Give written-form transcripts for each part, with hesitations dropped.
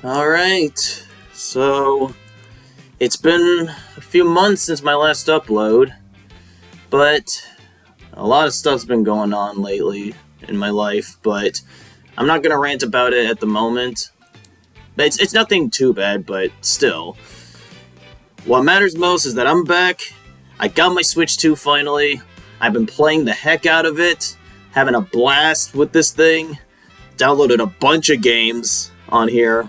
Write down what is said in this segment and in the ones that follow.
Alright, so it's been a few months since my last upload, but a lot of stuff's been going on lately in my life, but I'm not gonna rant about it at the moment. It's nothing too bad, but still. What matters most is that I'm back, I got my Switch 2 finally, I've been playing the heck out of it, having a blast with this thing, downloaded a bunch of games on here.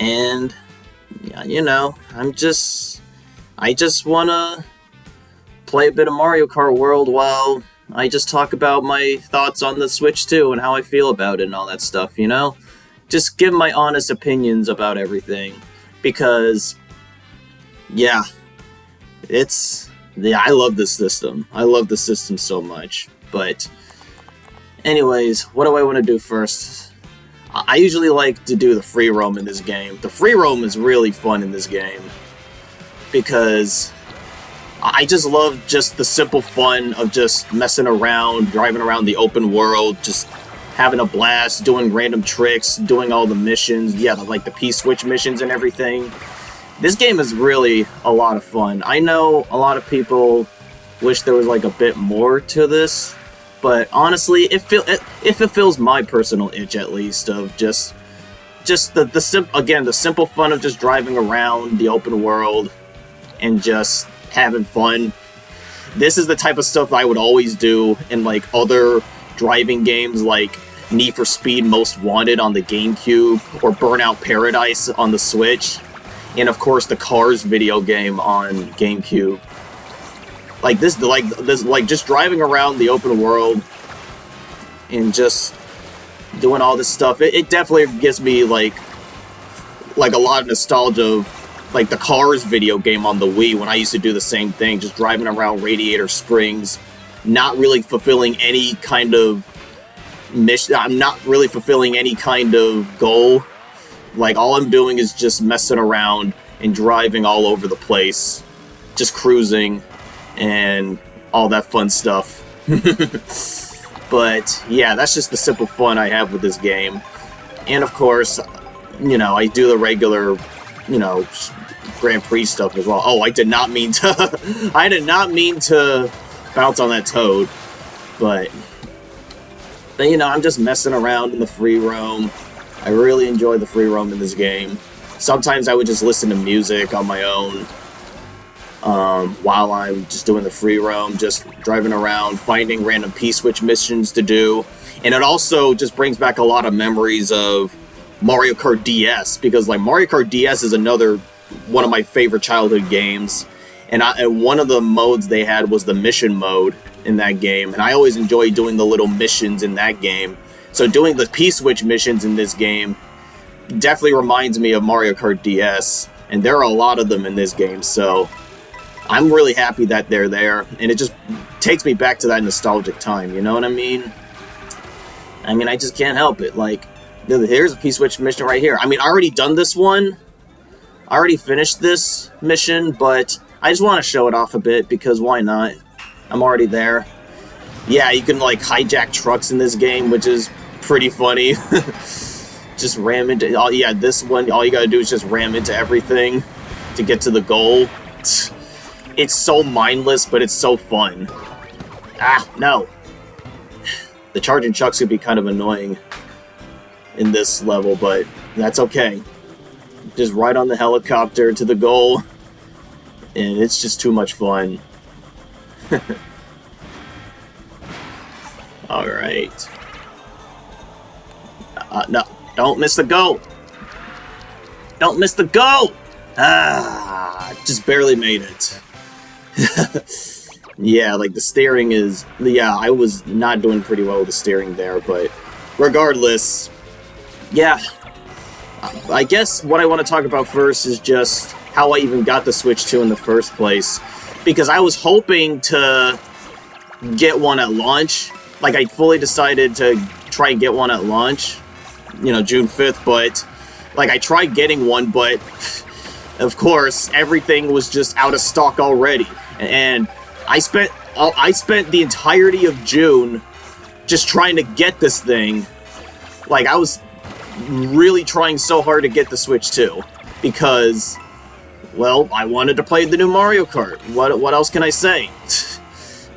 And, yeah, you know, I just wanna play a bit of Mario Kart World while I just talk about my thoughts on the Switch 2 and how I feel about it and all that stuff, you know? Just give my honest opinions about everything, because, yeah, I love this system. I love the system so much, but anyways, what do I want to do first? I usually like to do the free roam in this game. The free roam is really fun in this game because I just love just the simple fun of just messing around, driving around the open world, just having a blast, doing random tricks, doing all the missions, like the P-switch missions and everything. This game is really a lot of fun. I know a lot of people wish there was like a bit more to this, but honestly, it fulfills my personal itch, at least, of just the simple fun of just driving around the open world and just having fun. This is the type of stuff I would always do in like other driving games, like Need for Speed Most Wanted on the GameCube or Burnout Paradise on the Switch, and of course the Cars video game on GameCube. Like this, just driving around the open world and just doing all this stuff. It definitely gives me like a lot of nostalgia of like the Cars video game on the Wii, when I used to do the same thing, just driving around Radiator Springs, not really fulfilling any kind of mission. I'm not really fulfilling any kind of goal. Like, all I'm doing is just messing around and driving all over the place, just cruising and all that fun stuff. But yeah, that's just the simple fun I have with this game. And of course, you know, I do the regular, you know, Grand Prix stuff as well. Oh, I did not mean to I did not mean to bounce on that toad. But you know, I'm just messing around in the free roam. I really enjoy the free roam in this game. Sometimes I would just listen to music on my own while I'm just doing the free roam, just driving around, finding random P-switch missions to do. And it also just brings back a lot of memories of Mario Kart DS, because like Mario Kart DS is another one of my favorite childhood games. And one of the modes they had was the mission mode in that game, and I always enjoy doing the little missions in that game. So doing the P-switch missions in this game definitely reminds me of Mario Kart DS, and there are a lot of them in this game, so I'm really happy that they're there, and it just takes me back to that nostalgic time, you know what I mean? I mean, I just can't help it. Like, here's a P-switch mission right here. I mean, I already done this one. I already finished this mission, but I just want to show it off a bit, because why not? I'm already there. Yeah, you can, like, hijack trucks in this game, which is pretty funny. Just ram into... Oh, yeah, this one, all you gotta do is just ram into everything to get to the goal. It's so mindless, but it's so fun. Ah, no. The charging trucks could be kind of annoying in this level, but that's okay. Just ride on the helicopter to the goal, and it's just too much fun. Alright. No, don't miss the goal! Don't miss the goal! Ah, just barely made it. Yeah, like the steering is... Yeah, I was not doing pretty well with the steering there, but regardless, yeah. I guess what I want to talk about first is just how I even got the Switch 2 in the first place. Because I was hoping to get one at launch. Like, I fully decided to try and get one at launch, you know, June 5th, but, like, I tried getting one, but, of course, everything was just out of stock already. And I spent the entirety of June just trying to get this thing. Like, I was really trying so hard to get the Switch 2 because, well, I wanted to play the new Mario Kart. What else can I say?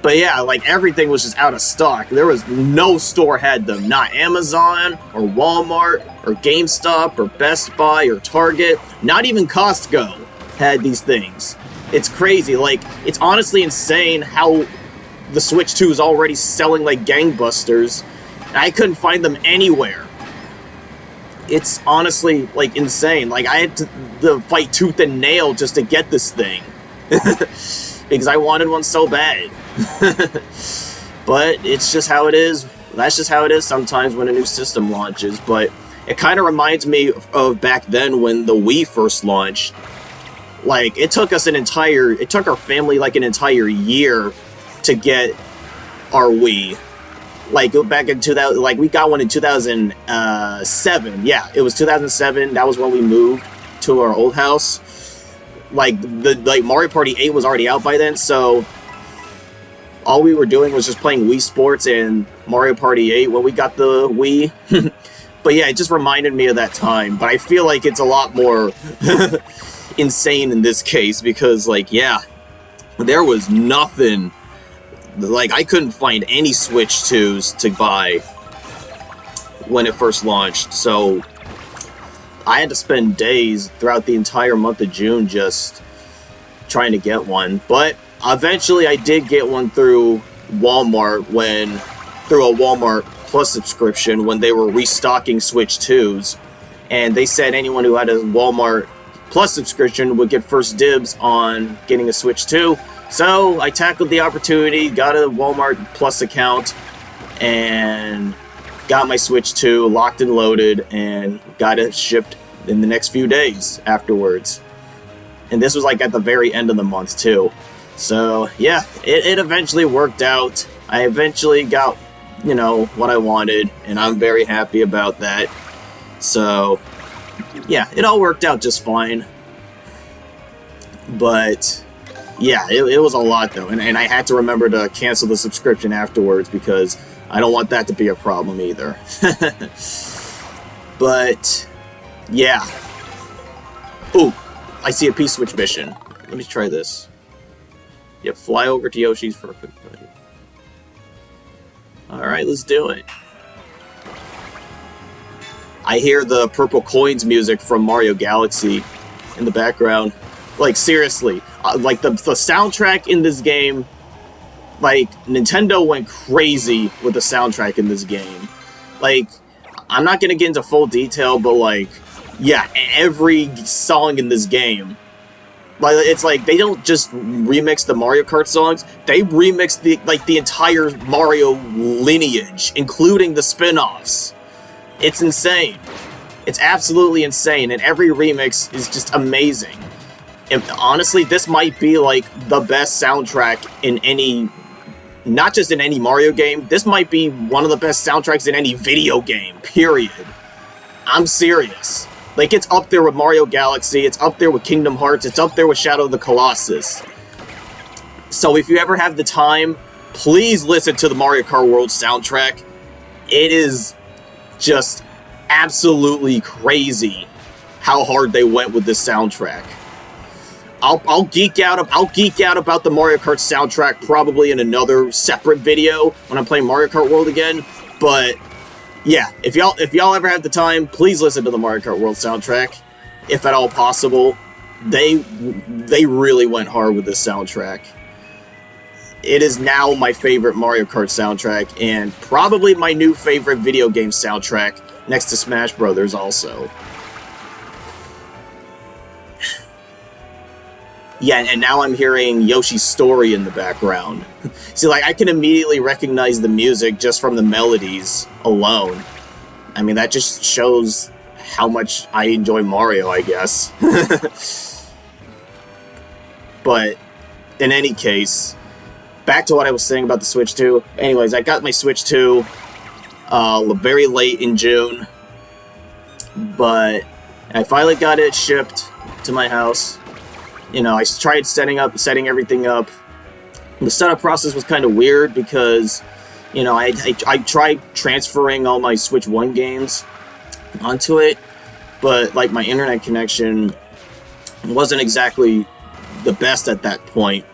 But yeah, like, everything was just out of stock. There was no store had them. Not Amazon, or Walmart, or GameStop, or Best Buy, or Target. Not even Costco had these things. It's crazy. Like, it's honestly insane how the Switch 2 is already selling like gangbusters. I couldn't find them anywhere. It's honestly, like, insane. Like, I had to fight tooth and nail just to get this thing. Because I wanted one so bad. But it's just how it is. That's just how it is sometimes when a new system launches. But it kind of reminds me of back then when the Wii first launched. Like, it took our family like an entire year to get our Wii. Like, back in 2000, like, we got one in 2007. Yeah, it was 2007. That was when we moved to our old house. Like, Mario Party 8 was already out by then, so all we were doing was just playing Wii Sports and Mario Party 8 when we got the Wii. But yeah, it just reminded me of that time. But I feel like it's a lot more insane in this case because, like, yeah, there was nothing. Like, I couldn't find any Switch 2s to buy when it first launched, so I had to spend days throughout the entire month of June just trying to get one. But eventually I did get one through Walmart through a Walmart Plus subscription when they were restocking Switch 2s. And they said anyone who had a Walmart Plus subscription would get first dibs on getting a Switch 2. So I tackled the opportunity, got a Walmart Plus account, and got my Switch 2 locked and loaded, and got it shipped in the next few days afterwards. And this was like at the very end of the month too. So yeah, it eventually worked out. I eventually got, you know, what I wanted, and I'm very happy about that. So yeah, it all worked out just fine. But yeah, it was a lot though, and I had to remember to cancel the subscription afterwards because I don't want that to be a problem either. But yeah. Ooh, I see a P-Switch mission. Let me try this. Yep, fly over to Yoshi's for a quick bite. Alright, let's do it. I hear the purple coins music from Mario Galaxy in the background. Like, seriously. Like, the soundtrack in this game... Like, Nintendo went crazy with the soundtrack in this game. Like, I'm not gonna get into full detail, but, like, yeah, every song in this game... Like, it's like, they don't just remix the Mario Kart songs, they remix the entire Mario lineage, including the spin-offs. It's insane. It's absolutely insane, and every remix is just amazing. And honestly, this might be, like, the best soundtrack in any... Not just in any Mario game, this might be one of the best soundtracks in any video game, period. I'm serious. Like, it's up there with Mario Galaxy, it's up there with Kingdom Hearts, it's up there with Shadow of the Colossus. So if you ever have the time, please listen to the Mario Kart World soundtrack. It is just absolutely crazy how hard they went with this soundtrack. I'll geek out about the Mario Kart soundtrack probably in another separate video when I'm playing Mario Kart World again, but yeah, if y'all ever have the time, please listen to the Mario Kart World soundtrack, if at all possible. They really went hard with this soundtrack. It is now my favorite Mario Kart soundtrack, and probably my new favorite video game soundtrack, next to Smash Brothers also. Yeah, and now I'm hearing Yoshi's Story in the background. See, like, I can immediately recognize the music just from the melodies alone. I mean, that just shows how much I enjoy Mario, I guess. But, in any case, back to what I was saying about the Switch 2. Anyways, I got my Switch 2 very late in June. But I finally got it shipped to my house. You know, I tried setting everything up. The setup process was kind of weird because, you know, I tried transferring all my Switch 1 games onto it, but like my internet connection wasn't exactly the best at that point,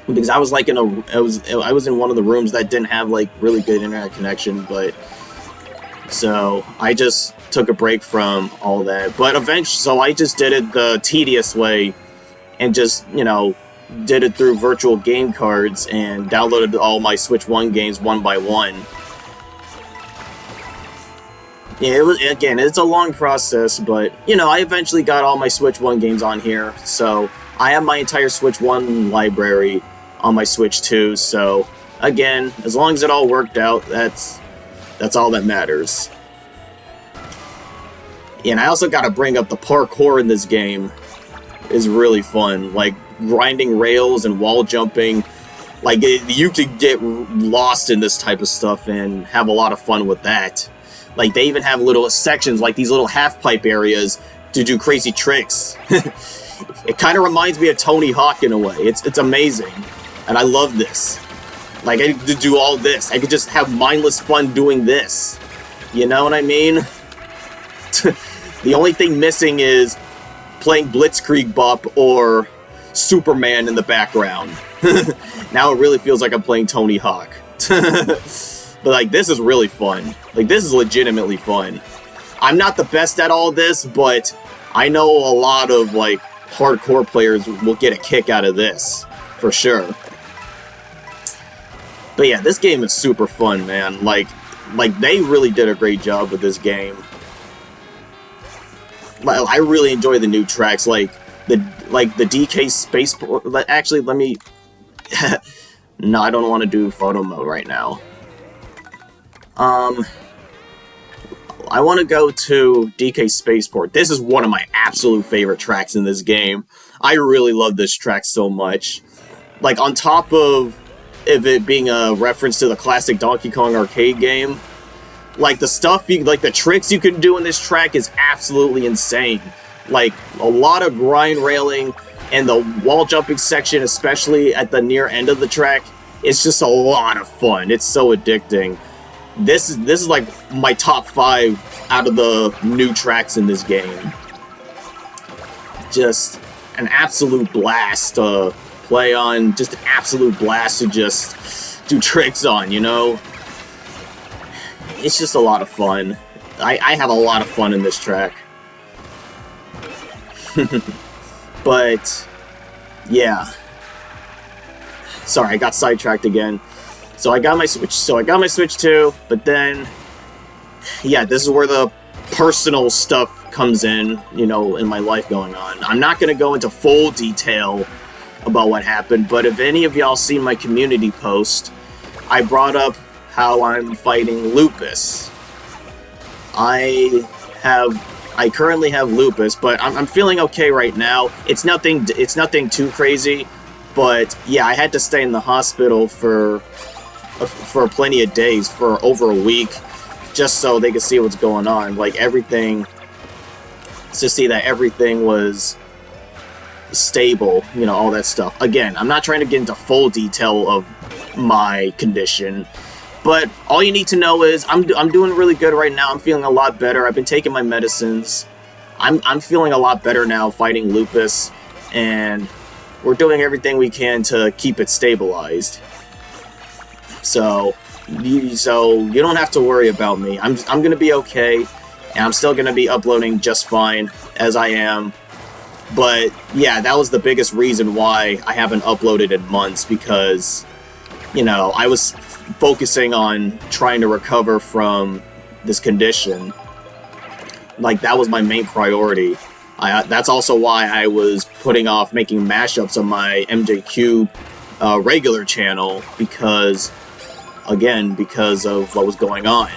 because I was like I was in one of the rooms that didn't have like really good internet connection. But so I just took a break from all that. But eventually, so I just did it the tedious way and just, you know, did it through virtual game cards and downloaded all my Switch 1 games one by one. Yeah, again, it's a long process, but, you know, I eventually got all my Switch 1 games on here, so I have my entire Switch 1 library on my Switch 2, so, again, as long as it all worked out, that's all that matters. Yeah, and I also gotta bring up the parkour in this game is really fun, like, grinding rails and wall jumping. Like, you could get lost in this type of stuff and have a lot of fun with that. Like, they even have little sections, like these little half-pipe areas, to do crazy tricks. It kind of reminds me of Tony Hawk in a way. It's amazing. And I love this. Like, I could do all this. I could just have mindless fun doing this. You know what I mean? The only thing missing is playing Blitzkrieg Bop or Superman in the background. Now it really feels like I'm playing Tony Hawk. But, like, this is really fun. Like, this is legitimately fun. I'm not the best at all this, but I know a lot of, like, hardcore players will get a kick out of this. For sure. But yeah, this game is super fun, man. Like they really did a great job with this game. I really enjoy the new tracks, like the DK Spaceport. Actually, let me... No, I don't want to do photo mode right now. I want to go to DK Spaceport. This is one of my absolute favorite tracks in this game. I really love this track so much. Like, on top of it being a reference to the classic Donkey Kong arcade game, like, the stuff, like, the tricks you can do in this track is absolutely insane. Like, a lot of grind railing, and the wall jumping section, especially at the near end of the track, it's just a lot of fun. It's so addicting. This is like my top 5 out of the new tracks in this game. Just an absolute blast to play on, just an absolute blast to just do tricks on, you know? It's just a lot of fun. I have a lot of fun in this track. But, yeah. Sorry, I got sidetracked again. So I got my Switch 2, but then, yeah, this is where the personal stuff comes in, you know, in my life going on. I'm not going to go into full detail about what happened, but if any of y'all seen my community post, I brought up how I'm fighting Lupus. I currently have Lupus, but I'm feeling okay right now. It's nothing too crazy, but yeah, I had to stay in the hospital for plenty of days, for over a week, just so they could see what's going on. Like, everything, to see that everything was stable, you know, all that stuff. Again, I'm not trying to get into full detail of my condition, but all you need to know is I'm doing really good right now. I'm feeling a lot better. I've been taking my medicines. I'm feeling a lot better now fighting Lupus, and we're doing everything we can to keep it stabilized. So you don't have to worry about me. I'm gonna be okay, and I'm still gonna be uploading just fine as I am. But yeah, that was the biggest reason why I haven't uploaded in months, because, you know, I was focusing on trying to recover from this condition. Like, that was my main priority. That's also why I was putting off making mashups on my MJQ regular channel, because of what was going on.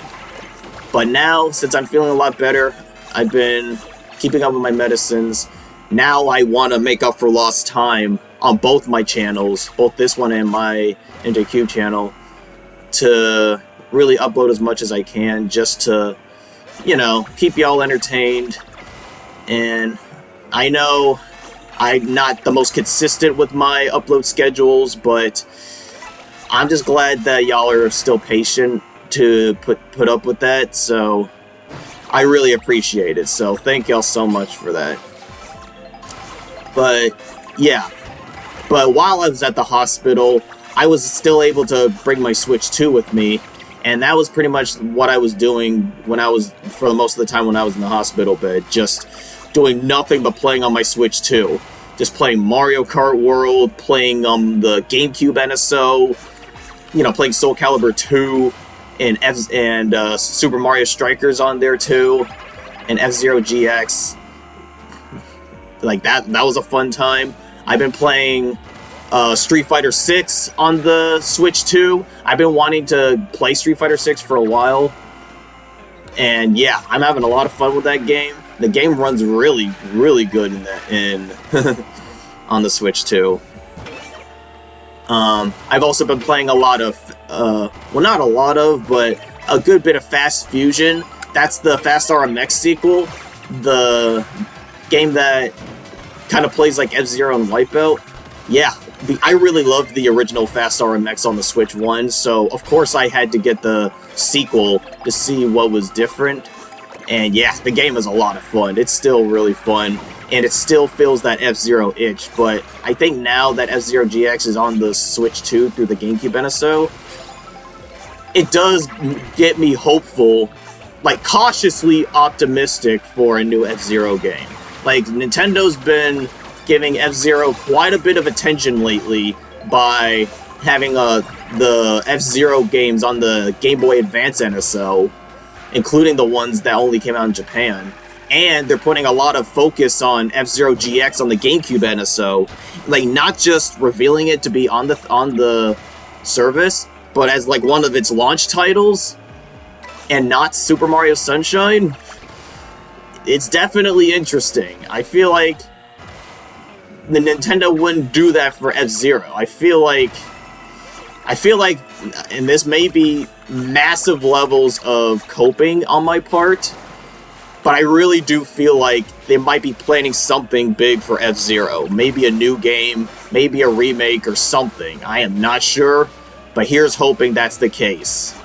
But now, since I'm feeling a lot better, I've been keeping up with my medicines. Now I want to make up for lost time on both my channels, both this one and my MJQ channel, to really upload as much as I can, just to, you know, keep y'all entertained. And I know I'm not the most consistent with my upload schedules, but I'm just glad that y'all are still patient to put up with that. So I really appreciate it, so thank y'all so much for that. But, yeah. But while I was at the hospital, I was still able to bring my Switch 2 with me, and that was pretty much what I was doing for most of the time when I was in the hospital bed, just doing nothing but playing on my Switch 2. Just playing Mario Kart World, playing the GameCube NSO, playing Soul Calibur 2, and Super Mario Strikers on there too, and F-Zero GX. Like that was a fun time. I've been playing Street Fighter 6 on the Switch 2. I've been wanting to play Street Fighter 6 for a while. And yeah, I'm having a lot of fun with that game. The game runs really, really good on the Switch 2. I've also been playing a lot of, well, not a lot of, but a good bit of Fast Fusion. That's the Fast RMX sequel. The game that kind of plays like F-Zero and Wipeout. Yeah, I really loved the original Fast RMX on the Switch 1, so of course I had to get the sequel to see what was different. And yeah, the game is a lot of fun. It's still really fun, and it still feels that F-Zero itch, but I think now that F-Zero GX is on the Switch 2 through the GameCube NSO, it does get me hopeful, like cautiously optimistic for a new F-Zero game. Like, Nintendo's been giving F-Zero quite a bit of attention lately by having the F-Zero games on the Game Boy Advance NSO, including the ones that only came out in Japan. And they're putting a lot of focus on F-Zero GX on the GameCube NSO, like not just revealing it to be on the service, but as like one of its launch titles, and not Super Mario Sunshine. It's definitely interesting. I feel like the Nintendo wouldn't do that for F-Zero. I feel like, and this may be massive levels of coping on my part, but I really do feel like they might be planning something big for F-Zero. Maybe a new game, maybe a remake or something. I am not sure, but here's hoping that's the case.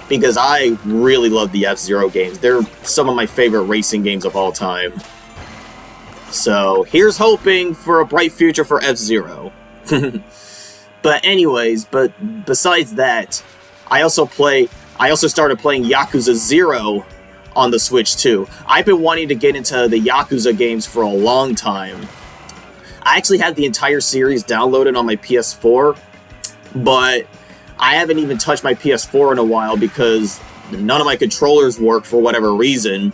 Because I really love the F-Zero games. They're some of my favorite racing games of all time. So, here's hoping for a bright future for F-Zero. But anyways, besides that, I also started playing Yakuza 0 on the Switch 2. I've been wanting to get into the Yakuza games for a long time. I actually had the entire series downloaded on my PS4, but I haven't even touched my PS4 in a while because none of my controllers work for whatever reason.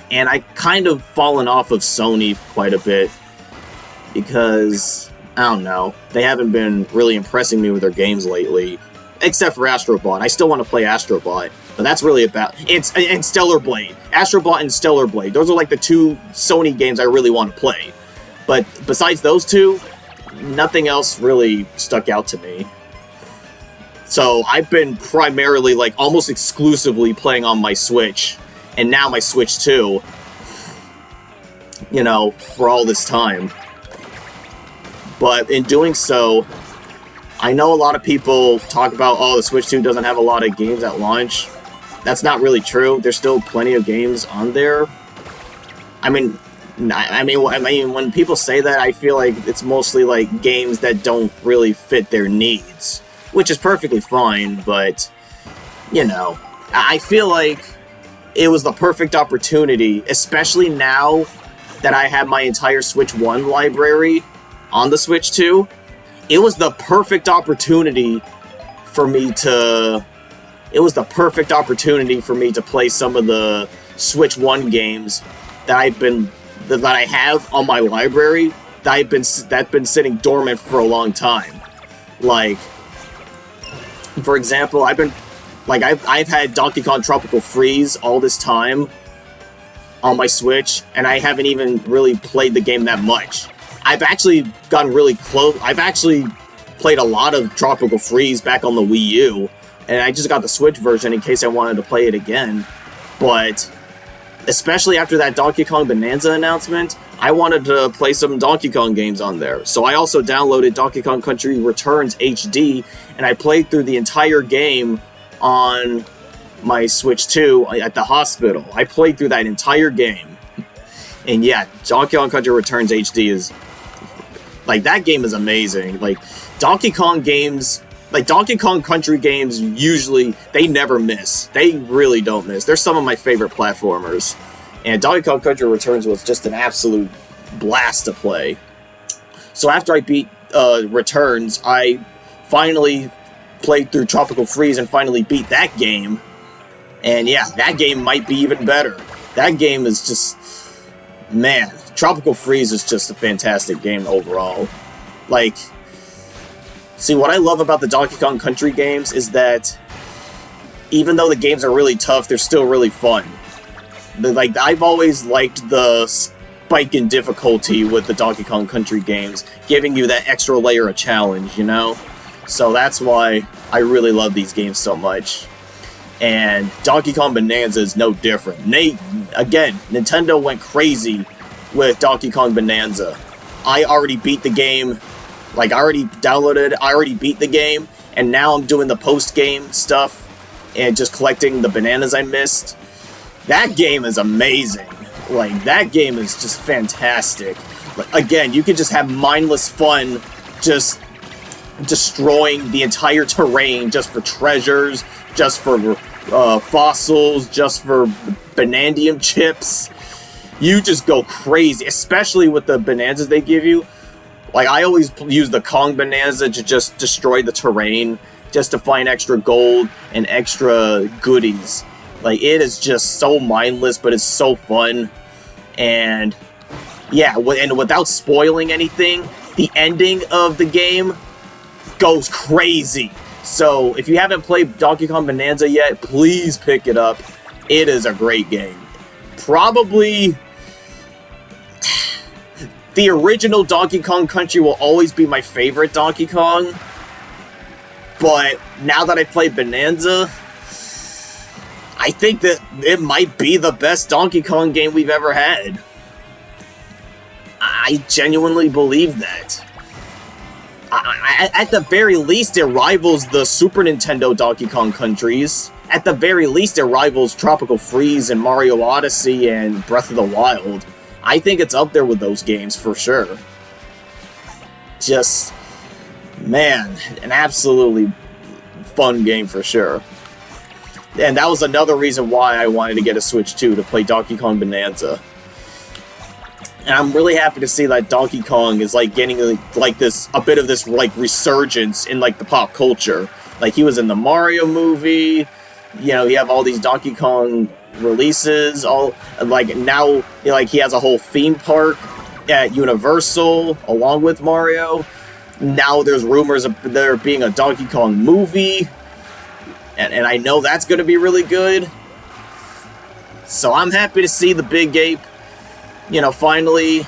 And I kind of fallen off of Sony quite a bit because, I don't know, they haven't been really impressing me with their games lately. Except for Astrobot. I still want to play Astrobot, but that's really about... And Stellar Blade. Astrobot and Stellar Blade. Those are like the two Sony games I really want to play. But besides those two, nothing else really stuck out to me. So I've been primarily, like, almost exclusively playing on my Switch, and now my Switch 2, for all this time. But in doing so, I know a lot of people talk about, oh, the Switch 2 doesn't have a lot of games at launch. That's not really true. There's still plenty of games on there. I mean, when people say that, I feel like it's mostly, like, games that don't really fit their needs. Which is perfectly fine, but, I feel like it was the perfect opportunity, especially now that I have my entire Switch 1 library on the Switch 2. It was the perfect opportunity for me to play some of the Switch 1 games that I have on my library that's been sitting dormant for a long time. Like, for example, I've had Donkey Kong Tropical Freeze all this time on my Switch, and I haven't even really played the game that much. I've actually gotten really close. I've actually played a lot of Tropical Freeze back on the Wii U, and I just got the Switch version in case I wanted to play it again. But especially after that Donkey Kong Bonanza announcement, I wanted to play some Donkey Kong games on there. So I also downloaded Donkey Kong Country Returns HD, and I played through the entire game on my Switch 2 at the hospital. I played through that entire game. And yeah, Donkey Kong Country Returns HD is... Like, that game is amazing. Like, Donkey Kong games... Like, Donkey Kong Country games, usually, they never miss. They really don't miss. They're some of my favorite platformers. And Donkey Kong Country Returns was just an absolute blast to play. So after I beat Returns, I finally played through Tropical Freeze and finally beat that game. And yeah, that game might be even better. That game is just... Man, Tropical Freeze is just a fantastic game overall. Like... See, what I love about the Donkey Kong Country games is that even though the games are really tough, they're still really fun. Like, I've always liked the spike in difficulty with the Donkey Kong Country games, giving you that extra layer of challenge, you know? So that's why I really love these games so much. And Donkey Kong Bonanza is no different. Again, Nintendo went crazy with Donkey Kong Bonanza. I already beat the game. Like, I already downloaded, I already beat the game, and now I'm doing the post-game stuff and just collecting the bananas I missed. That game is amazing. Like, that game is just fantastic. Like, again, you can just have mindless fun just destroying the entire terrain just for treasures, just for fossils, just for Banandium chips. You just go crazy, especially with the bonanzas they give you. Like, I always use the Kong Bonanza to just destroy the terrain, just to find extra gold and extra goodies. Like, it is just so mindless, but it's so fun. And, yeah, and without spoiling anything, the ending of the game goes crazy. So, if you haven't played Donkey Kong Bonanza yet, please pick it up. It is a great game. Probably... The original Donkey Kong Country will always be my favorite Donkey Kong, but now that I've played Bonanza, I think that it might be the best Donkey Kong game we've ever had. I genuinely believe that. At the very least, it rivals the Super Nintendo Donkey Kong Countries. At the very least, it rivals Tropical Freeze and Mario Odyssey and Breath of the Wild. I think it's up there with those games, for sure. Just, man, an absolutely fun game, for sure. And that was another reason why I wanted to get a Switch 2, to play Donkey Kong Bonanza. And I'm really happy to see that Donkey Kong is, like, getting, like, this, a bit of this, like, resurgence in, like, the pop culture. Like, he was in the Mario movie, you know, you have all these Donkey Kong releases, all, like, now, like, he has a whole theme park at Universal along with Mario. Now there's rumors of there being a Donkey Kong movie, and I know that's going to be really good. So I'm happy to see the Big Ape, you know, finally,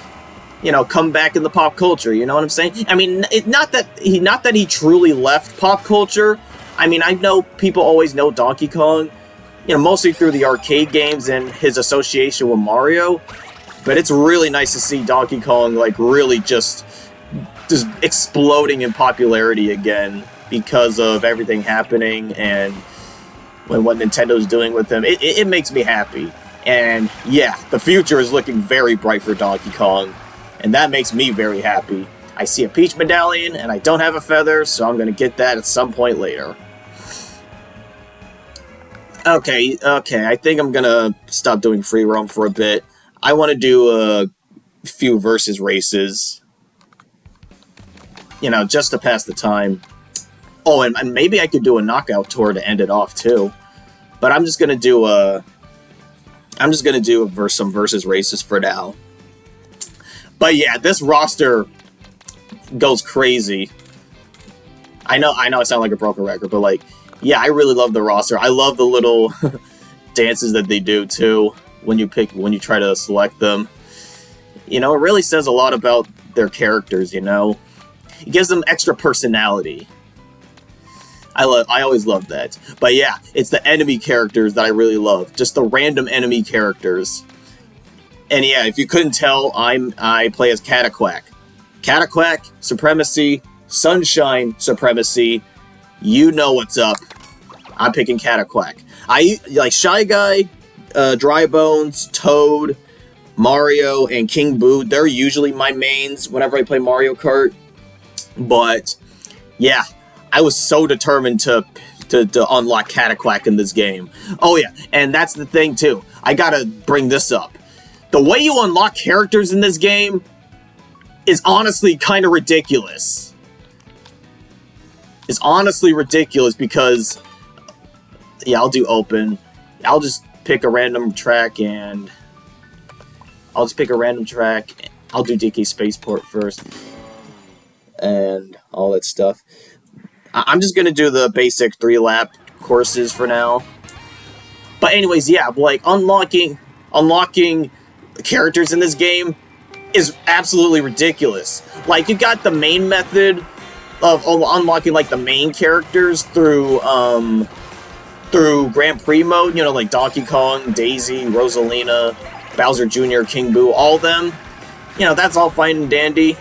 you know, come back in the pop culture, you know what I'm saying? I mean, not that he truly left pop culture. I mean, I know people always know Donkey Kong, you know, mostly through the arcade games and his association with Mario, but it's really nice to see Donkey Kong, like, really just exploding in popularity again because of everything happening and what Nintendo's doing with him. It makes me happy. And yeah, the future is looking very bright for Donkey Kong, and that makes me very happy. I see a Peach medallion, and I don't have a feather, so I'm going to get that at some point later. Okay, I think I'm going to stop doing free roam for a bit. I want to do a few versus races, you know, just to pass the time. Oh, and maybe I could do a knockout tour to end it off, too. But I'm just going to do some versus races for now. But yeah, this roster goes crazy. I know I sound like a broken record, but, like, yeah, I really love the roster. I love the little dances that they do, too, when you try to select them. You know, it really says a lot about their characters, you know? It gives them extra personality. I always love that. But yeah, it's the enemy characters that I really love. Just the random enemy characters. And yeah, if you couldn't tell, I play as Cataquack. Cataquack, Supremacy, Sunshine, Supremacy. You know what's up. I'm picking Cataquack. I like Shy Guy, Dry Bones, Toad, Mario, and King Boo. They're usually my mains whenever I play Mario Kart. But yeah, I was so determined to unlock Cataquack in this game. Oh yeah, and that's the thing too. I gotta bring this up. The way you unlock characters in this game is honestly kind of ridiculous. It's honestly ridiculous because, yeah, I'll do open. I'll just pick a random track and I'll do DK Spaceport first and all that stuff. I'm just gonna do the basic 3-lap courses for now. But anyways, yeah, like unlocking characters in this game is absolutely ridiculous. Like, you got the main method of unlocking like the main characters through Grand Prix mode, you know, like Donkey Kong, Daisy, Rosalina, Bowser Jr., King Boo, all of them. You know, that's all fine and dandy.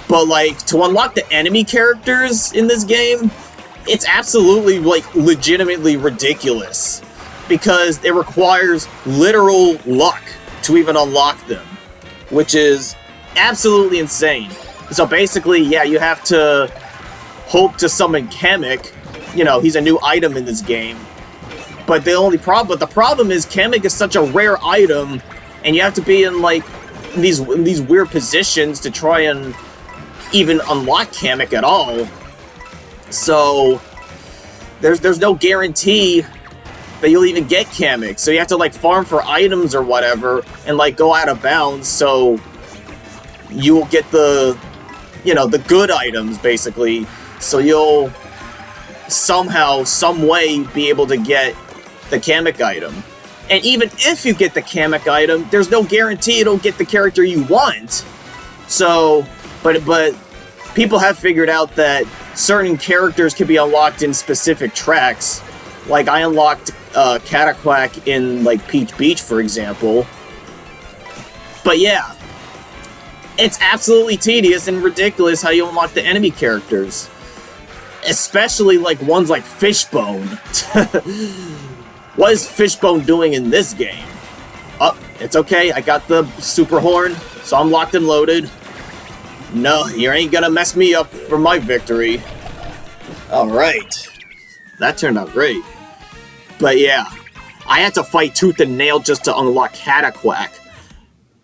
But like, to unlock the enemy characters in this game, it's absolutely like legitimately ridiculous. Because it requires literal luck to even unlock them, which is absolutely insane. So basically, yeah, you have to hope to summon Kamek. You know, he's a new item in this game. But the problem is Kamek is such a rare item, and you have to be in like these weird positions to try and even unlock Kamek at all. So there's no guarantee that you'll even get Kamek. So you have to like farm for items or whatever and like go out of bounds so you'll get the, you know, the good items basically. So you'll somehow, some way be able to get the Kamek item. And even if you get the Kamek item, there's no guarantee it'll get the character you want. So, but people have figured out that certain characters can be unlocked in specific tracks. Like, I unlocked Cataquack in, like, Peach Beach, for example. But yeah, it's absolutely tedious and ridiculous how you unlock the enemy characters. Especially, like, ones like Fishbone. What is Fishbone doing in this game? Oh, it's okay, I got the Super Horn, so I'm locked and loaded. No, you ain't gonna mess me up for my victory. Alright. That turned out great. But yeah, I had to fight tooth and nail just to unlock Cataquack.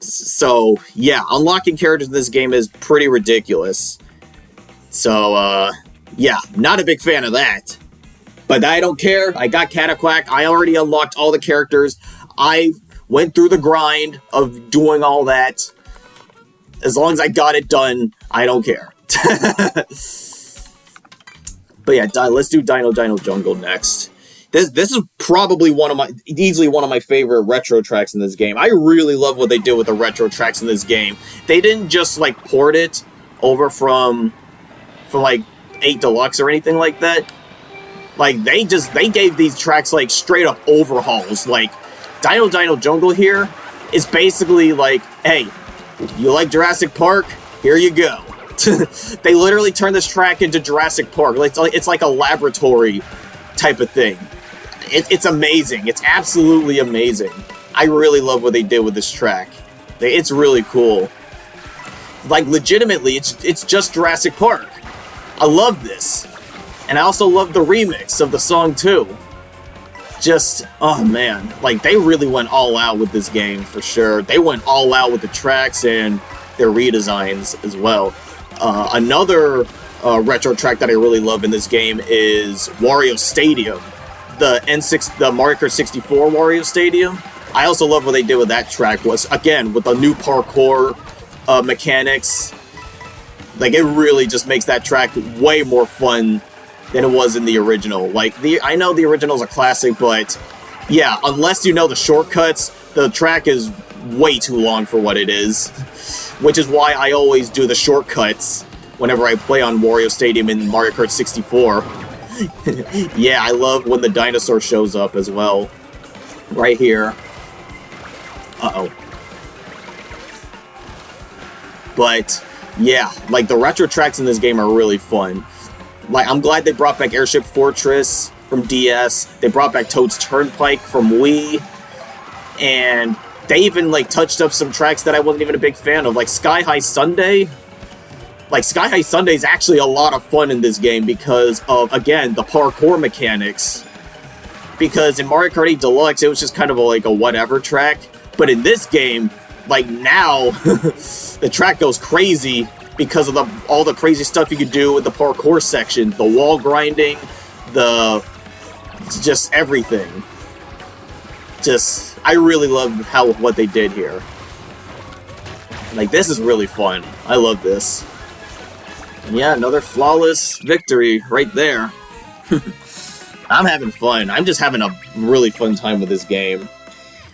So, yeah, unlocking characters in this game is pretty ridiculous. So, yeah, not a big fan of that. But I don't care. I got Cataquack. I already unlocked all the characters. I went through the grind of doing all that. As long as I got it done, I don't care. But yeah, let's do Dino Jungle next. This is probably easily one of my favorite retro tracks in this game. I really love what they did with the retro tracks in this game. They didn't just like port it over from like 8 Deluxe or anything like that. Like, they gave these tracks like straight up overhauls. Like, Dino Jungle here is basically like, hey, you like Jurassic Park? Here you go. They literally turned this track into Jurassic Park. It's like a laboratory type of thing. It's amazing. It's absolutely amazing. I really love what they did with this track. It's really cool. Like, legitimately, it's just Jurassic Park. I love this. And I also love the remix of the song, too. Just, oh man, like, they really went all out with this game, for sure. They went all out with the tracks and their redesigns as well. Another retro track that I really love in this game is Wario Stadium. The Mario Kart 64 Wario Stadium. I also love what they did with that track, was, again, with the new parkour mechanics. Like, it really just makes that track way more fun than it was in the original. Like, I know the original's a classic, but yeah, unless you know the shortcuts, the track is way too long for what it is. Which is why I always do the shortcuts whenever I play on Wario Stadium in Mario Kart 64. Yeah, I love when the dinosaur shows up as well. Right here. Uh-oh. But, yeah, like, the retro tracks in this game are really fun. Like, I'm glad they brought back Airship Fortress. from DS. They brought back Toad's Turnpike from Wii. And they even, like, touched up some tracks that I wasn't even a big fan of, like Sky High Sunday. Like, Sky High Sunday is actually a lot of fun in this game because of, again, the parkour mechanics. Because in Mario Kart 8 Deluxe, it was just kind of like a whatever track. But in this game, like, now, the track goes crazy because of all the crazy stuff you could do with the parkour section. The wall grinding, just everything. I really love what they did here. Like, this is really fun. I love this. And yeah, another flawless victory right there. I'm having fun. I'm just having a really fun time with this game.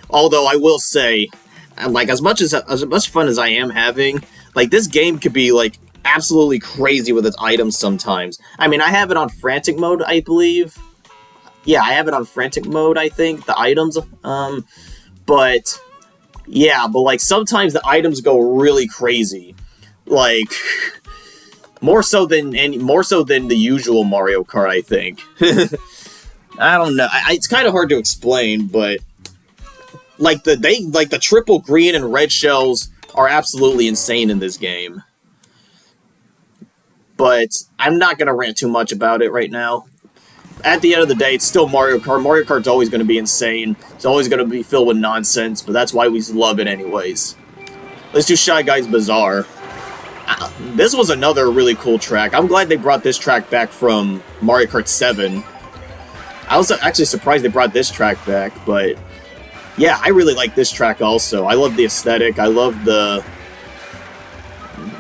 Although I will say, like, as much fun as I am having, like, this game could be, like, absolutely crazy with its items sometimes. I mean, I have it on frantic mode, I believe. Yeah, I have it on frantic mode, I think, the items. But yeah, like, sometimes the items go really crazy. Like, more so than the usual Mario Kart, I think. I don't know. It's kind of hard to explain, but like the triple green and red shells are absolutely insane in this game. But I'm not gonna rant too much about it right now. At the end of the day, it's still Mario Kart. Mario Kart's always going to be insane. It's always going to be filled with nonsense, but that's why we love it anyways. Let's do Shy Guy's Bazaar. This was another really cool track. I'm glad they brought this track back from Mario Kart 7. I was actually surprised they brought this track back, but yeah, I really like this track also. I love the aesthetic. I love the...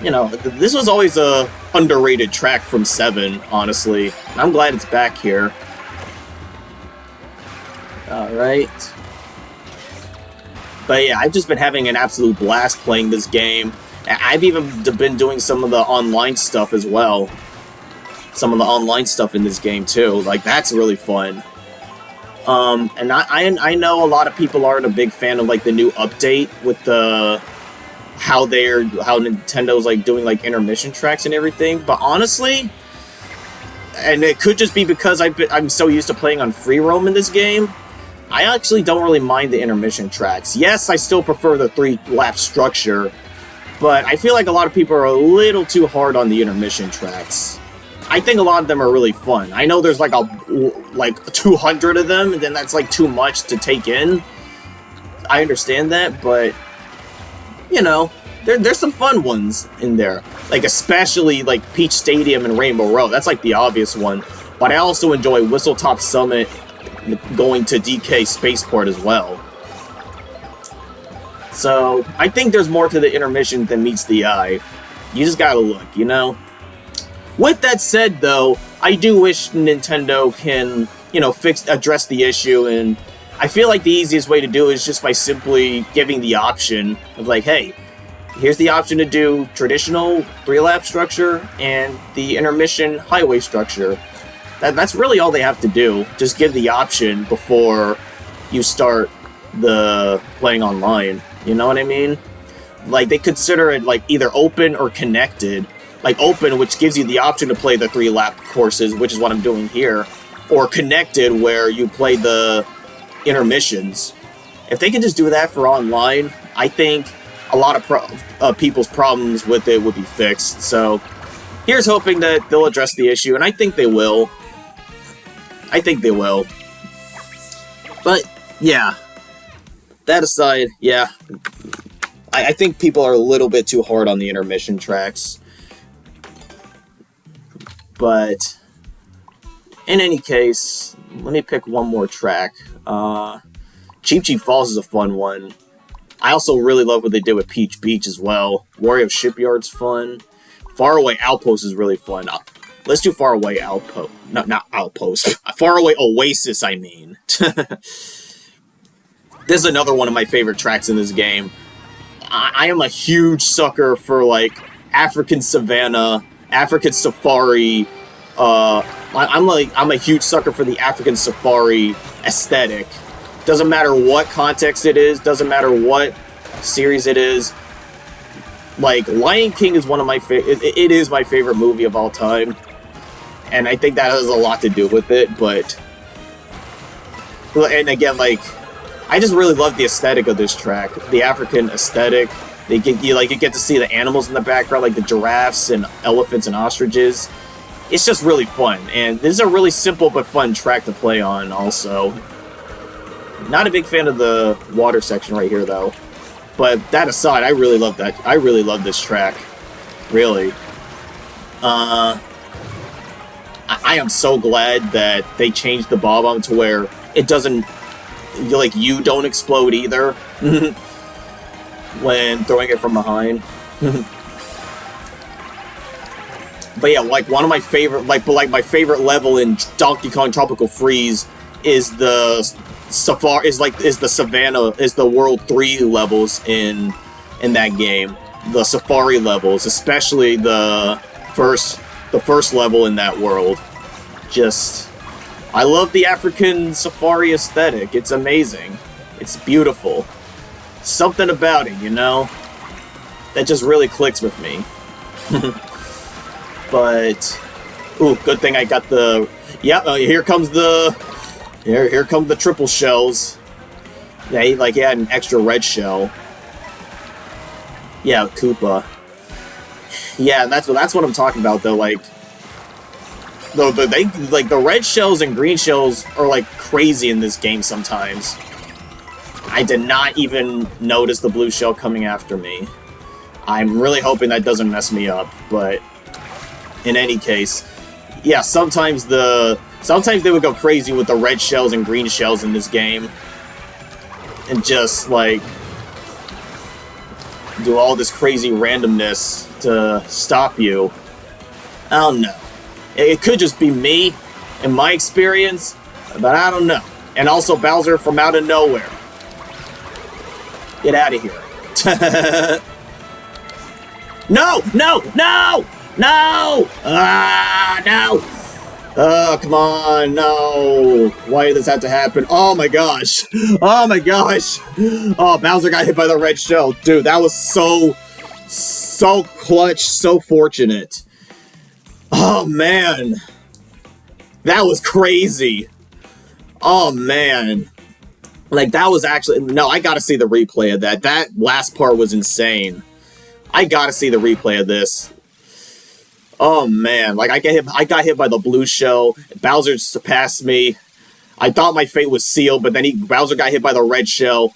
You know, this was always a underrated track from 7, honestly. I'm glad it's back here. Alright. But yeah, I've just been having an absolute blast playing this game. I've even been doing some of the online stuff as well. Some of the online stuff in this game too. Like, that's really fun. And I know a lot of people aren't a big fan of, like, the new update with the... how Nintendo's, like, doing, like, intermission tracks and everything, but honestly, and it could just be because I'm so used to playing on free roam in this game, I actually don't really mind the intermission tracks. Yes, I still prefer the 3-lap structure, but I feel like a lot of people are a little too hard on the intermission tracks. I think a lot of them are really fun. I know there's, like, 200 of them, and then that's, like, too much to take in. I understand that, but... You know, there's some fun ones in there. Like, especially, like, Peach Stadium and Rainbow Road. That's, like, the obvious one. But I also enjoy Whistletop Summit going to DK Spaceport as well. So, I think there's more to the intermission than meets the eye. You just gotta look, you know? With that said, though, I do wish Nintendo can, you know, address the issue, and... I feel like the easiest way to do it is just by simply giving the option of, like, hey, here's the option to do traditional 3-lap structure and the intermission highway structure. That's really all they have to do. Just give the option before you start the playing online. You know what I mean? Like, they consider it, like, either open or connected. Like, open, which gives you the option to play the 3-lap courses, which is what I'm doing here. Or connected, where you play the... intermissions. If they could just do that for online, I think a lot of people's problems with it would be fixed. So here's hoping that they'll address the issue, and I think they will. I think they will. But yeah, that aside, yeah, I think people are a little bit too hard on the intermission tracks. But in any case, let me pick one more track. Cheep Cheep Falls is a fun one. I also really love what they did with Peach Beach as well. Wario Shipyard's fun. Faraway Outpost is really fun. Let's do Faraway Outpost. No, not Outpost. Faraway Oasis, I mean. This is another one of my favorite tracks in this game. I am a huge sucker for, like, African Savannah, African Safari. I'm a huge sucker for the African Safari aesthetic. Doesn't matter what context it is, doesn't matter what series it is. Like, Lion King is one of my it is my favorite movie of all time. And I think that has a lot to do with it, but And again, like, I just really love the aesthetic of this track. The African aesthetic. You get to see the animals in the background, like the giraffes and elephants and ostriches. It's just really fun, and this is a really simple but fun track to play on, also. Not a big fan of the water section right here, though. But that aside, I really love that. I really love this track. Really. I am so glad that they changed the bob-omb to where it doesn't... Like, you don't explode either. When throwing it from behind. But yeah, like, one of my favorite... my favorite level in Donkey Kong Tropical Freeze is the... the Savannah, is the World 3 levels in that game. The Safari levels, especially the first level in that world. Just, I love the African safari aesthetic. It's amazing. It's beautiful. Something about it, you know? That just really clicks with me. But, ooh, good thing I got the... Yep, here comes the... Here come the triple shells. Yeah, he had an extra red shell. Yeah, Koopa. Yeah, that's what I'm talking about, though. Like, the red shells and green shells are like crazy in this game sometimes. I did not even notice the blue shell coming after me. I'm really hoping that doesn't mess me up, but in any case, yeah, sometimes they would go crazy with the red shells and green shells in this game. And just, like, do all this crazy randomness to stop you. I don't know. It could just be me, in my experience, but I don't know. And also Bowser from out of nowhere. Get out of here. No! No! No! No! Ah, no! Oh, come on, no. Why did this have to happen? Oh my gosh. Oh my gosh. Oh, Bowser got hit by the red shell. Dude, that was so clutch, so fortunate. Oh, man. That was crazy. Oh, man. Like, that was actually... No, I gotta see the replay of that. That last part was insane. I gotta see the replay of this. Oh, man. Like, I got hit by the blue shell. Bowser surpassed me. I thought my fate was sealed, but then Bowser got hit by the red shell.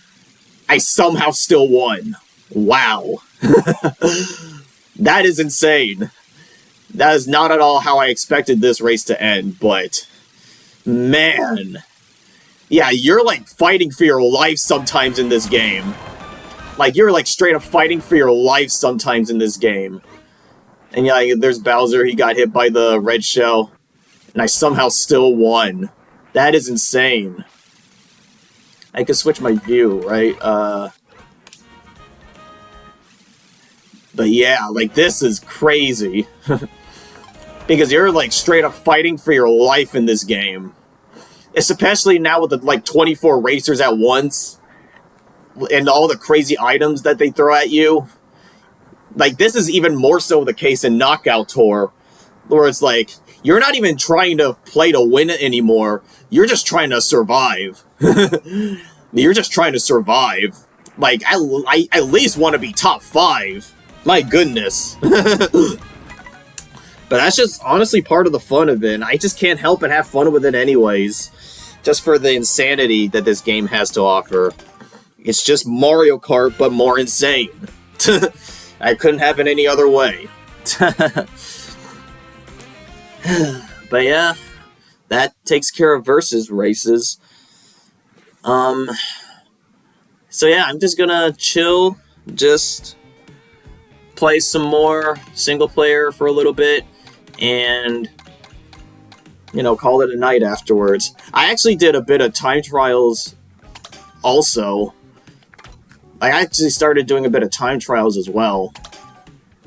I somehow still won. Wow. That is insane. That is not at all how I expected this race to end, but... Man. Yeah, you're, like, fighting for your life sometimes in this game. Like, you're, like, straight up fighting for your life sometimes in this game. And yeah, there's Bowser, he got hit by the red shell. And I somehow still won. That is insane. I could switch my view, right? But yeah, like, this is crazy. Because you're, like, straight up fighting for your life in this game. Especially now with the, like, 24 racers at once. And all the crazy items that they throw at you. Like, this is even more so the case in Knockout Tour, where it's like, you're not even trying to play to win it anymore, you're just trying to survive. You're just trying to survive. Like, I at least want to be top 5. My goodness. But that's just honestly part of the fun of it, and I just can't help but have fun with it anyways. Just for the insanity that this game has to offer. It's just Mario Kart, but more insane. I couldn't have it any other way. But yeah, that takes care of versus races. So yeah, I'm just gonna chill, just play some more single player for a little bit, and, you know, call it a night afterwards. I actually did a bit of time trials also. I actually started doing a bit of time trials as well.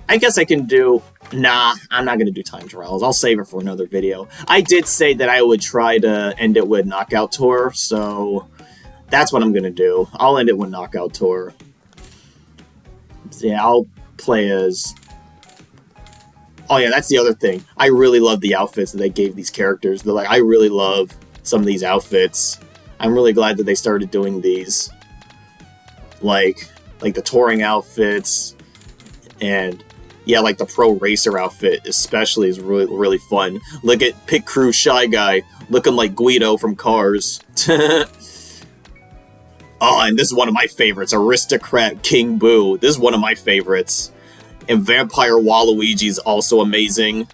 I guess I can do... Nah, I'm not going to do time trials. I'll save it for another video. I did say that I would try to end it with Knockout Tour, so that's what I'm going to do. I'll end it with Knockout Tour. So yeah, I'll play as... Oh yeah, that's the other thing. I really love the outfits that they gave these characters. I really love some of these outfits. I'm really glad that they started doing these. Like the touring outfits, and yeah, like the pro racer outfit especially is really, really fun. Look at Pit Crew Shy Guy, looking like Guido from Cars. Oh, and this is one of my favorites, Aristocrat King Boo. This is one of my favorites. And Vampire Waluigi is also amazing.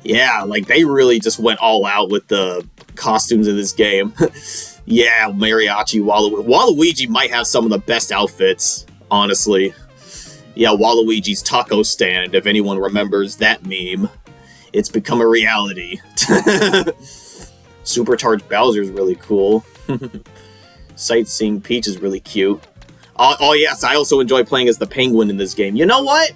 Yeah, like they really just went all out with the costumes in this game. Yeah, Mariachi Waluigi might have some of the best outfits, honestly. Yeah, Waluigi's taco stand, if anyone remembers that meme. It's become a reality. Supercharged Bowser is really cool. Sightseeing Peach is really cute. Oh yes, I also enjoy playing as the penguin in this game. You know what?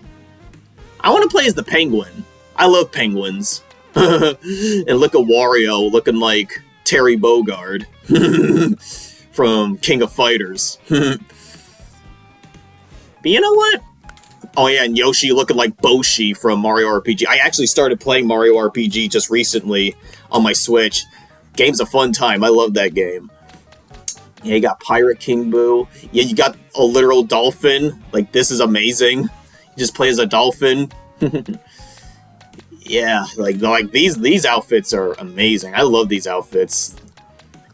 I want to play as the penguin. I love penguins. And look at Wario looking like Terry Bogard from King of Fighters. But you know what? Oh yeah, and Yoshi looking like Boshi from Mario RPG. I actually started playing Mario RPG just recently on my Switch. Game's a fun time. I love that game. Yeah, you got Pirate King Boo. Yeah, you got a literal dolphin. Like, this is amazing. You just play as a dolphin. Yeah, like these outfits are amazing. I love these outfits.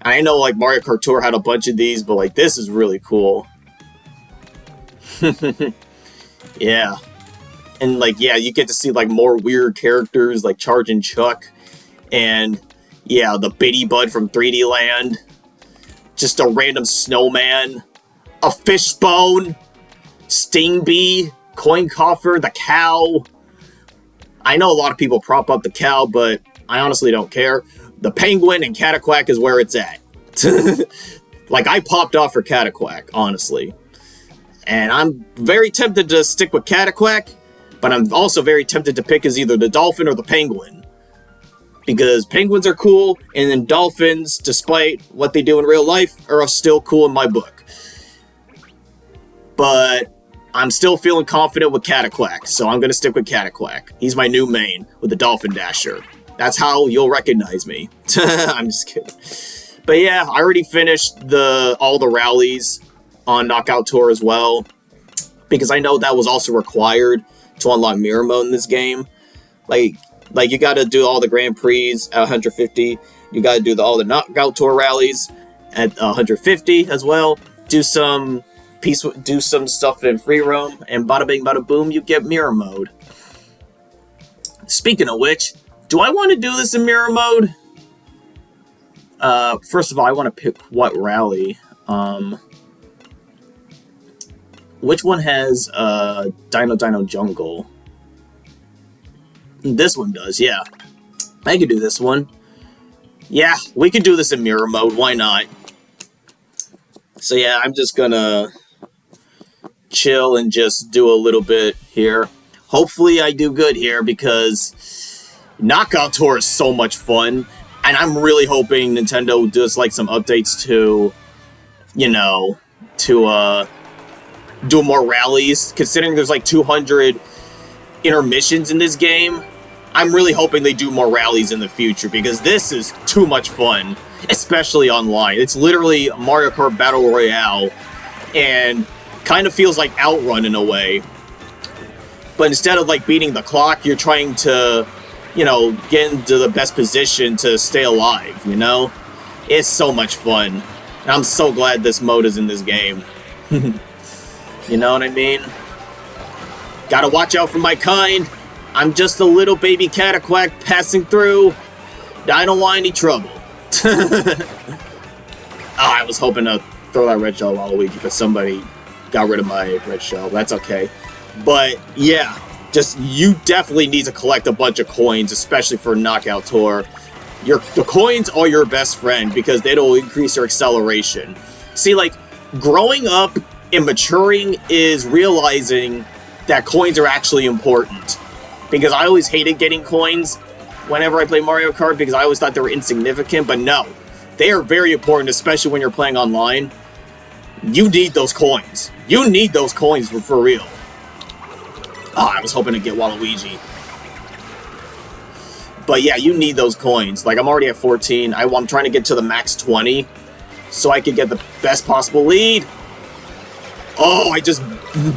I know, like, Mario Kart Tour had a bunch of these, but, like, this is really cool. Yeah. And, like, yeah, you get to see, like, more weird characters, like Chargin' Chuck. And, yeah, the Bitty Bud from 3D Land. Just a random snowman. A fishbone. Sting Bee. Coin Coffer. The cow. I know a lot of people prop up the cow, but I honestly don't care. The penguin and Cataquack is where it's at. Like, I popped off for Cataquack, honestly. And I'm very tempted to stick with Cataquack, but I'm also very tempted to pick as either the dolphin or the penguin. Because penguins are cool, and then dolphins, despite what they do in real life, are still cool in my book. But I'm still feeling confident with Cataquack, so I'm going to stick with Cataquack. He's my new main with the Dolphin Dasher. That's how you'll recognize me. I'm just kidding. But yeah, I already finished all the rallies on Knockout Tour as well, because I know that was also required to unlock Mirror Mode in this game. Like you got to do all the Grand Prix at 150. You got to do all the Knockout Tour rallies at 150 as well. Do some stuff in free roam, and bada bing, bada boom, you get Mirror Mode. Speaking of which, do I want to do this in Mirror Mode? First of all, I want to pick what rally. Which one has Dino Jungle? This one does, yeah. I could do this one. Yeah, we could do this in Mirror Mode, why not? So yeah, I'm just gonna chill and just do a little bit here. Hopefully I do good here, because Knockout Tour is so much fun, and I'm really hoping Nintendo does like some updates to, you know, to do more rallies. Considering there's like 200 intermissions in this game, I'm really hoping they do more rallies in the future, because this is too much fun, especially online. It's literally Mario Kart Battle Royale, and kind of feels like Outrun in a way. But instead of like beating the clock, you're trying to, you know, get into the best position to stay alive, you know? It's so much fun. And I'm so glad this mode is in this game. You know what I mean? Gotta watch out for my kind. I'm just a little baby Cataquack passing through. I don't want any trouble. I was hoping to throw that red shell at Waluigi, but somebody got rid of my red shell. That's okay. But yeah, you definitely need to collect a bunch of coins, especially for Knockout Tour. The coins are your best friend, because it'll increase your acceleration. See, like, growing up and maturing is realizing that coins are actually important. Because I always hated getting coins whenever I play Mario Kart, because I always thought they were insignificant, but no. They are very important, especially when you're playing online. You need those coins. You need those coins for real. I was hoping to get Waluigi. But yeah, you need those coins. Like, I'm already at 14. I'm trying to get to the max 20 so I can get the best possible lead. Oh, I just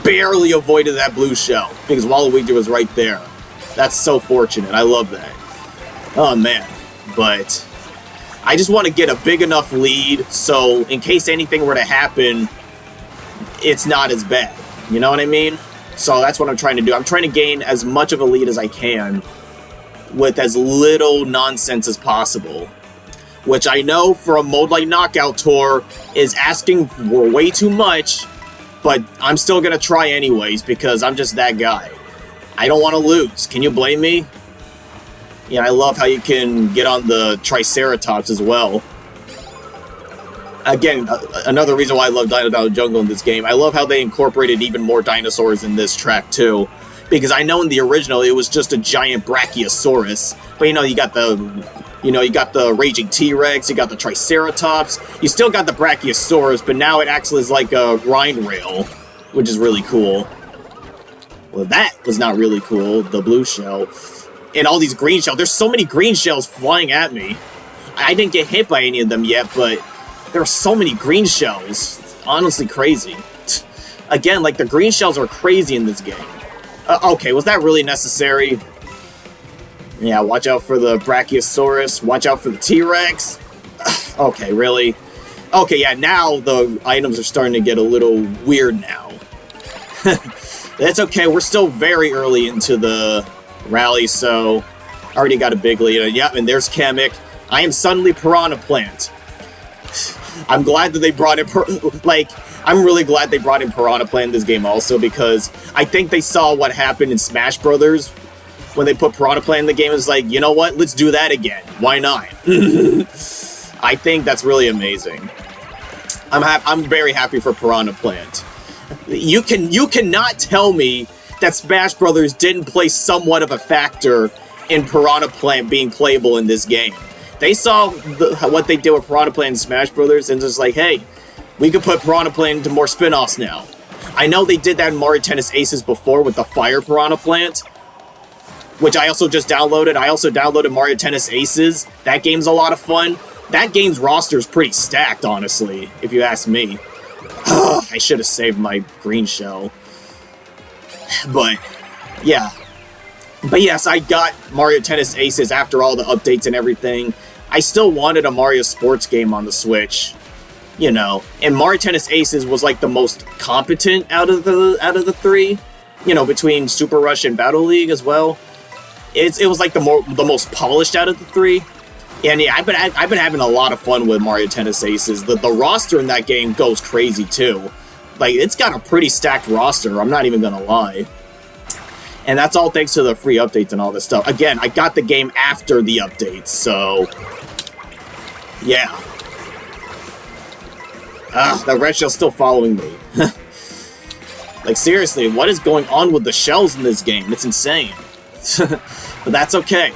barely avoided that blue shell because Waluigi was right there. That's so fortunate. I love that. Oh, man. But I just want to get a big enough lead so in case anything were to happen, it's not as bad. You know what I mean? So that's what I'm trying to do. I'm trying to gain as much of a lead as I can with as little nonsense as possible. Which I know for a mode like Knockout Tour is asking for way too much, but I'm still going to try anyways because I'm just that guy. I don't want to lose. Can you blame me? Yeah, I love how you can get on the Triceratops as well. Again, another reason why I love Dino Jungle in this game. I love how they incorporated even more dinosaurs in this track too. Because I know in the original it was just a giant Brachiosaurus. But you know, you got the raging T-Rex, you got the Triceratops. You still got the Brachiosaurus, but now it acts as like a grind rail, which is really cool. Well, that was not really cool, the blue shell. And all these green shells. There's so many green shells flying at me. I didn't get hit by any of them yet, but there are so many green shells. It's honestly crazy. Again, like, the green shells are crazy in this game. Okay, was that really necessary? Yeah, watch out for the Brachiosaurus. Watch out for the T-Rex. Okay, really? Okay, yeah, now the items are starting to get a little weird now. That's okay, we're still very early into the rally, so I already got a big lead. Yep, and there's Kamek. I am suddenly Piranha Plant. I'm glad that they brought in, I'm really glad they brought in Piranha Plant in this game also, because I think they saw what happened in Smash Brothers when they put Piranha Plant in the game. It's like, you know what, let's do that again. Why not? I think that's really amazing. I'm very happy for Piranha Plant. You cannot tell me that Smash Brothers didn't play somewhat of a factor in Piranha Plant being playable in this game. They saw what they did with Piranha Plant in Smash Brothers and just like, hey, we could put Piranha Plant into more spin-offs now. I know they did that in Mario Tennis Aces before with the Fire Piranha Plant, which I also just downloaded. I also downloaded Mario Tennis Aces. That game's a lot of fun. That game's roster is pretty stacked, honestly, if you ask me. I should have saved my green shell. But, yeah. But yes, I got Mario Tennis Aces after all the updates and everything. I still wanted a Mario Sports game on the Switch, you know. And Mario Tennis Aces was like the most competent out of the three, you know, between Super Rush and Battle League as well. It was like the most polished out of the three. And yeah, I've been having a lot of fun with Mario Tennis Aces. The roster in that game goes crazy too. Like, it's got a pretty stacked roster, I'm not even gonna lie. And that's all thanks to the free updates and all this stuff. Again, I got the game after the updates, so yeah. That red shell's still following me. Like, seriously, what is going on with the shells in this game? It's insane. But that's okay.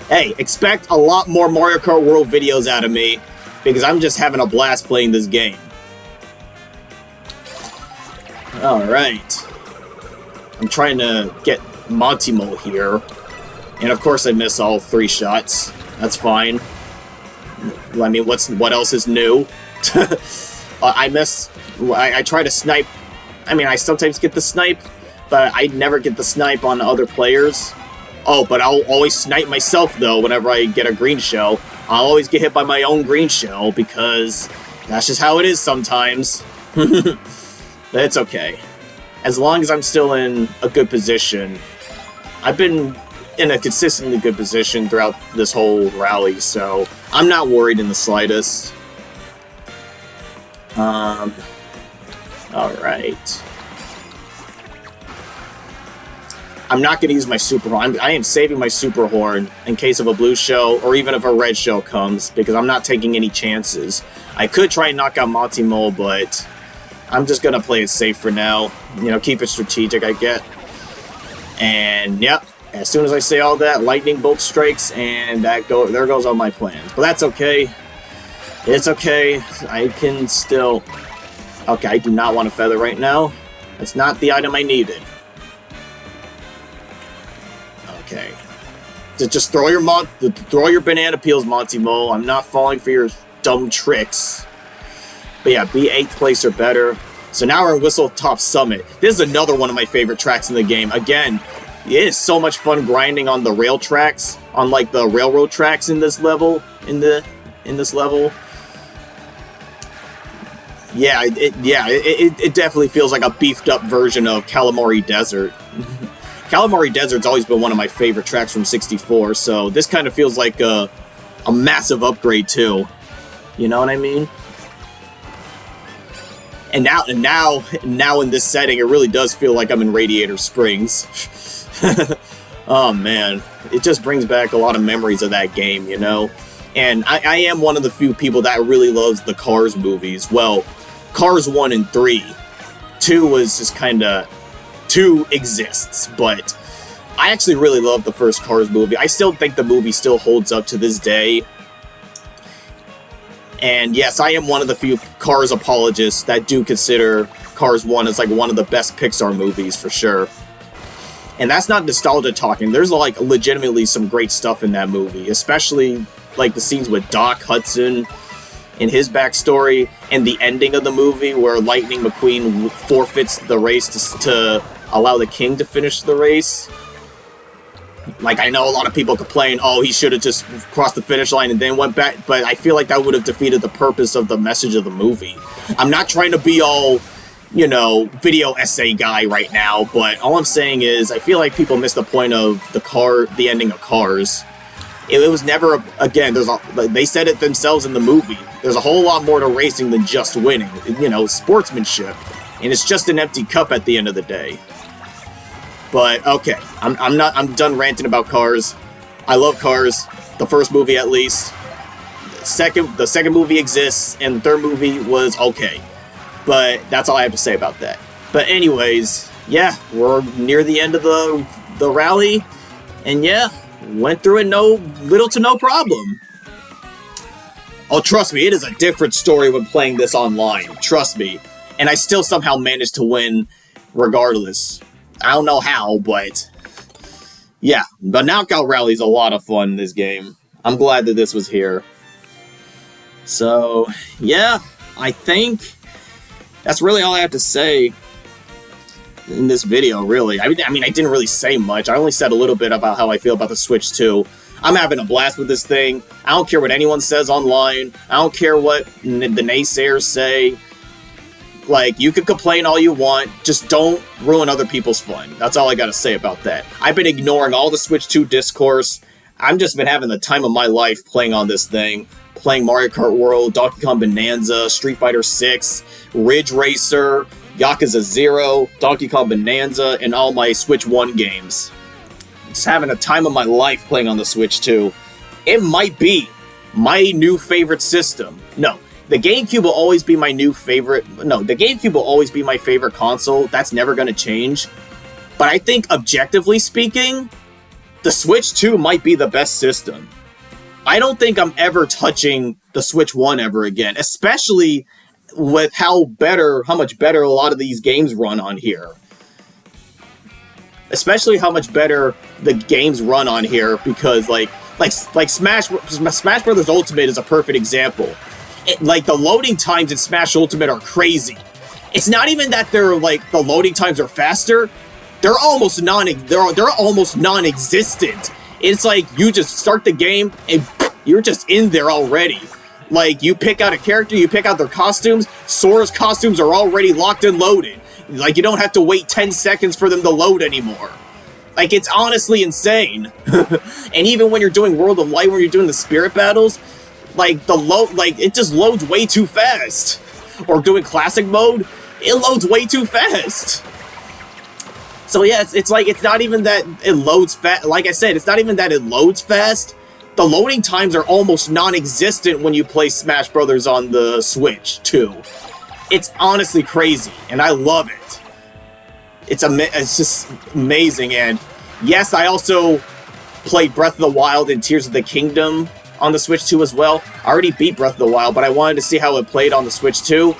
Hey, expect a lot more Mario Kart World videos out of me, because I'm just having a blast playing this game. Alright. I'm trying to get Montimo here. And of course I miss all 3 shots. That's fine. I mean, what else is new? I try to snipe. I mean, I sometimes get the snipe, but I never get the snipe on other players. Oh, but I'll always snipe myself, though, whenever I get a green shell. I'll always get hit by my own green shell, because that's just how it is sometimes. It's okay. As long as I'm still in a good position. I've been in a consistently good position throughout this whole rally, so I'm not worried in the slightest. Alright. I'm not going to use my Super Horn. I am saving my Super Horn in case of a blue shell, or even if a red shell comes, because I'm not taking any chances. I could try and knock out Montimo, but I'm just going to play it safe for now. You know, keep it strategic, I get. And, yep, as soon as I say all that, lightning bolt strikes, and there goes all my plans. But that's okay. It's okay. I can still... Okay, I do not want a feather right now. That's not the item I needed. Okay. Just throw your banana peels, Monty Mole. I'm not falling for your dumb tricks. But yeah, be 8th place or better. So now we're in Whistletop Summit. This is another one of my favorite tracks in the game. Again, it is so much fun grinding on the rail tracks, on like the railroad tracks in this level. In this level. Yeah, it definitely feels like a beefed up version of Calamari Desert. Calamari Desert's always been one of my favorite tracks from 64, so this kind of feels like a massive upgrade too. You know what I mean? And now in this setting, it really does feel like I'm in Radiator Springs. Oh man, it just brings back a lot of memories of that game, you know? And I am one of the few people that really loves the Cars movies. Well, Cars 1 and 3. 2 was just kinda... 2 exists, but I actually really love the first Cars movie. I still think the movie still holds up to this day. And yes, I am one of the few Cars apologists that do consider Cars 1 as like one of the best Pixar movies for sure. And that's not nostalgia talking. There's like legitimately some great stuff in that movie, especially like the scenes with Doc Hudson and his backstory, and the ending of the movie where Lightning McQueen forfeits the race to allow the king to finish the race. Like, I know a lot of people complain, oh, he should have just crossed the finish line and then went back, but I feel like that would have defeated the purpose of the message of the movie. I'm not trying to be all, you know, video essay guy right now, but all I'm saying is I feel like people miss the point of the ending of Cars. It was never, again, they said it themselves in the movie. There's a whole lot more to racing than just winning. You know, sportsmanship. And it's just an empty cup at the end of the day. But, okay. I'm done ranting about Cars. I love Cars. The first movie, at least. The second movie exists, and the third movie was okay. But that's all I have to say about that. But anyways, yeah, we're near the end of the rally. And yeah, went through it little to no problem. Oh, trust me, it is a different story when playing this online. Trust me. And I still somehow managed to win regardless. I don't know how, but yeah. The Knockout Rally is a lot of fun in this game. I'm glad that this was here. So, yeah, I think that's really all I have to say in this video, really. I mean, I didn't really say much. I only said a little bit about how I feel about the Switch 2. I'm having a blast with this thing. I don't care what anyone says online. I don't care what the naysayers say. Like, you can complain all you want. Just don't ruin other people's fun. That's all I gotta say about that. I've been ignoring all the Switch 2 discourse. I've just been having the time of my life playing on this thing. Playing Mario Kart World, Donkey Kong Bonanza, Street Fighter 6, Ridge Racer, Yakuza 0, Donkey Kong Bonanza, and all my Switch 1 games. Just having a time of my life playing on the Switch 2. It might be my new favorite system. No, the GameCube will always be my new favorite. No, the GameCube will always be my favorite console. That's never going to change. But I think, objectively speaking, the Switch 2 might be the best system. I don't think I'm ever touching the Switch 1 ever again, especially with how much better a lot of these games run on here. Especially how much better the games run on here, because like Smash Brothers Ultimate is a perfect example. Like, the loading times in Smash Ultimate are crazy. It's not even that they're like the loading times are faster; they're almost non-existent. It's like you just start the game and you're just in there already. Like, you pick out a character, you pick out their costumes. Sora's costumes are already locked and loaded. Like, you don't have to wait 10 seconds for them to load anymore. Like, it's honestly insane. And even when you're doing World of Light, when you're doing the spirit battles, like, it just loads way too fast. Or doing classic mode, it loads way too fast. So yeah, it's like, it's not even that it loads fast. Like I said, it's not even that it loads fast. The loading times are almost non-existent when you play Smash Brothers on the Switch, too. It's honestly crazy, and I love it. It's just amazing, and yes, I also played Breath of the Wild and Tears of the Kingdom on the Switch 2 as well. I already beat Breath of the Wild, but I wanted to see how it played on the Switch 2,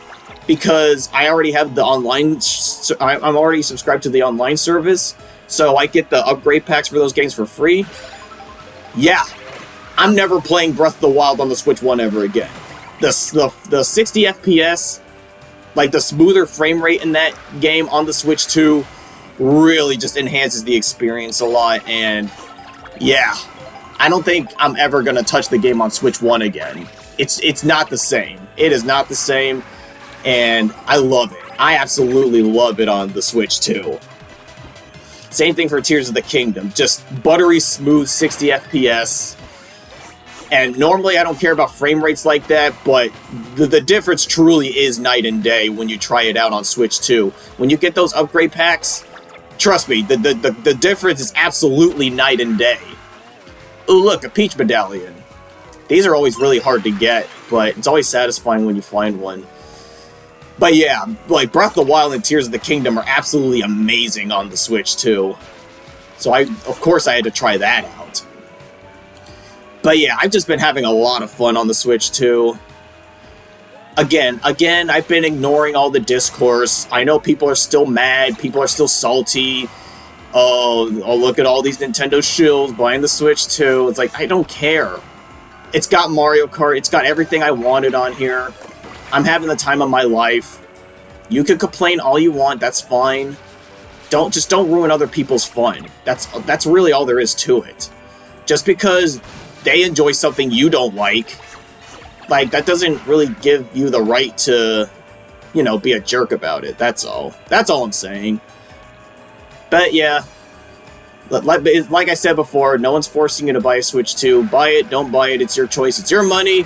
because I already have the online... I'm already subscribed to the online service, so I get the upgrade packs for those games for free. Yeah, I'm never playing Breath of the Wild on the Switch 1 ever again. The 60 FPS, like the smoother frame rate in that game on the Switch 2, really just enhances the experience a lot, and yeah, I don't think I'm ever gonna touch the game on Switch 1 again. It's not the same. It is not the same, and I love it. I absolutely love it on the Switch 2. Same thing for Tears of the Kingdom. Just buttery smooth 60 FPS. And normally I don't care about frame rates like that, but the difference truly is night and day when you try it out on Switch 2. When you get those upgrade packs, trust me, the difference is absolutely night and day. Oh, look, a Peach medallion. These are always really hard to get, but it's always satisfying when you find one. But yeah, like Breath of the Wild and Tears of the Kingdom are absolutely amazing on the Switch too. So of course I had to try that out. But yeah, I've just been having a lot of fun on the Switch too. Again, I've been ignoring all the discourse. I know people are still mad, people are still salty. Oh, look at all these Nintendo shills buying the Switch too. It's like, I don't care. It's got Mario Kart, it's got everything I wanted on here. I'm having the time of my life. You can complain all you want, that's fine. Don't ruin other people's fun. That's really all there is to it. Just because they enjoy something you don't like, that doesn't really give you the right to, be a jerk about it. That's all. That's all I'm saying. But yeah, like I said before, no one's forcing you to buy a Switch 2. Buy it, don't buy it, it's your choice, it's your money.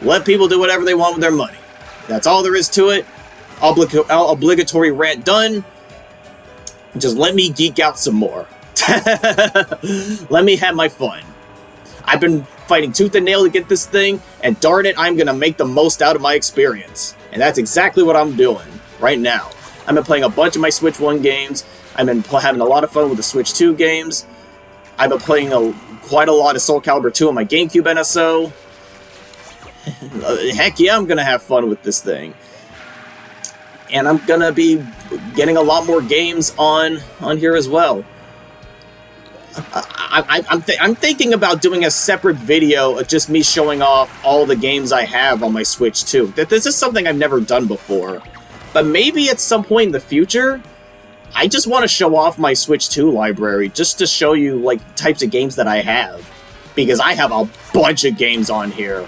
Let people do whatever they want with their money. That's all there is to it. Obligatory rant done. Just let me geek out some more. Let me have my fun. I've been fighting tooth and nail to get this thing, and darn it, I'm going to make the most out of my experience. And that's exactly what I'm doing right now. I've been playing a bunch of my Switch 1 games. I've been having a lot of fun with the Switch 2 games. I've been playing quite a lot of Soul Calibur 2 on my GameCube NSO. Heck yeah, I'm going to have fun with this thing. And I'm going to be getting a lot more games on here as well. I'm thinking about doing a separate video of just me showing off all the games I have on my Switch 2. This is something I've never done before. But maybe at some point in the future, I just want to show off my Switch 2 library just to show you, types of games that I have. Because I have a bunch of games on here.